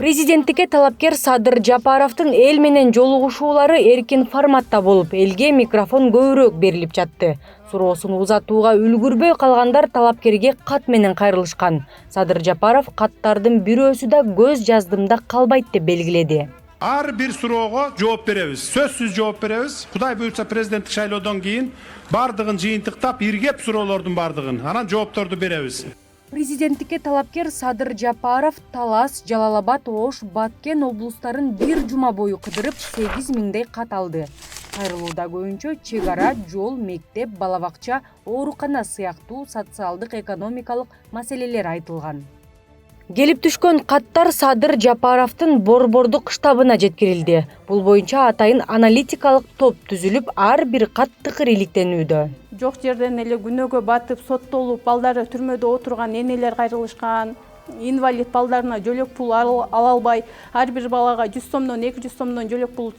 Президенттикке талапкер Садыр Жапаровдун эл менен жолугушуулары эркин форматта болуп, элге микрофон көбүрөөк берилип жатты. Суроосун узатууга үлгүрбөй калгандар талапкерге кат менен кайрылышкан. Садыр Жапаров каттардын бирөөсү да көз жаздымда калбайт деп белгиледи. Ар бир суроого жооп беребиз. Сөзсүз жооп беребиз. Кудай буйрса президенттик шайлоодон кийин бардыгын жыйынтыктап, иргеп суроолордун бардыгын, анан жоопторду беребиз. Президенттикке талапкер Садыр Жапаров Талас, Жалалабад, Ош, Баткен облустарын бир жума бою кыдырып 8 миңдей кат алды. Кайрылууда көбүнчө чек ара, жол, мектеп, балабакча, оорукана сыяктуу социалдык экономикалык маселелер айтылган. Келип түшкөн каттар Садыр Жапаровдун борбордук штабына жеткирилди. Бул боюнча атайын аналитикалык топ түзүлүп, ар бир кат тыкыр иликтенүүдө. Жок жерден эле күнөөгө батып, соттолуп, балдары түрмөдө отурган энелер кайрылышкан, инвалид балдарына жөлөк пул ала албай, ар бир балага 100 сомдон 200 сомдон жөлөк пул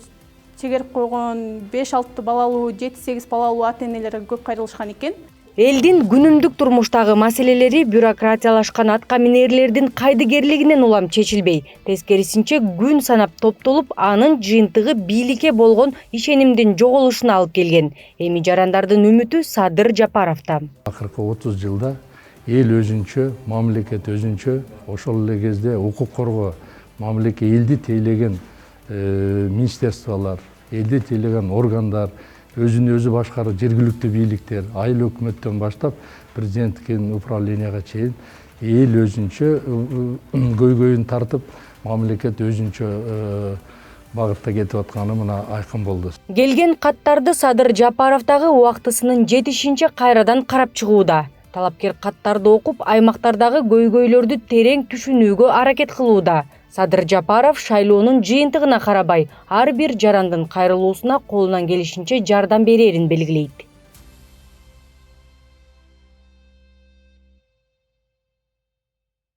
чегерип койгон 5-6 балалуу, 7-8 балалуу ата энелер көп кайрылышкан экен. Элдин күнүмдүк турмуштагы маселелери бюрократиялашкан атка минерлердин кайдыгерлигинен улам чечилбей, тескерисинче күн санап топтолуп, анын жыйынтыгы бийликке болгон ишенимдин жоголушуна алып келген. Эми жарандардын үмүтү Садыр Жапаровдо. Акыркы 30 жылда эл өзүнчө, мамлекет өзүнчө, ошол эле кезде укук коргоо, мамлекет элди тейлеген министерстволор, элди тейлеген органдар, өзүн өзү башкаруу жергиликтүү бийликтер, айыл өкмөттөн баштап президенттик управленияга чейин эл өзүнчө көйгөйүн тартып, мамлекет өзүнчө багытта кетип атканы мына айкын болду. Келген каттарды Садыр Жапаров дагы убактысынын жетишинче кайрадан карап чыгууда. Талапкер каттарды окуп, аймактардагы көйгөйлөрдү терең түшүнүүгө аракет кылууда. Садыр Жапаров шайлоонун жыйынтыгына карабай, ар бир жарандын кайрылуусуна колунан келишинче жардам берерин белгилейт.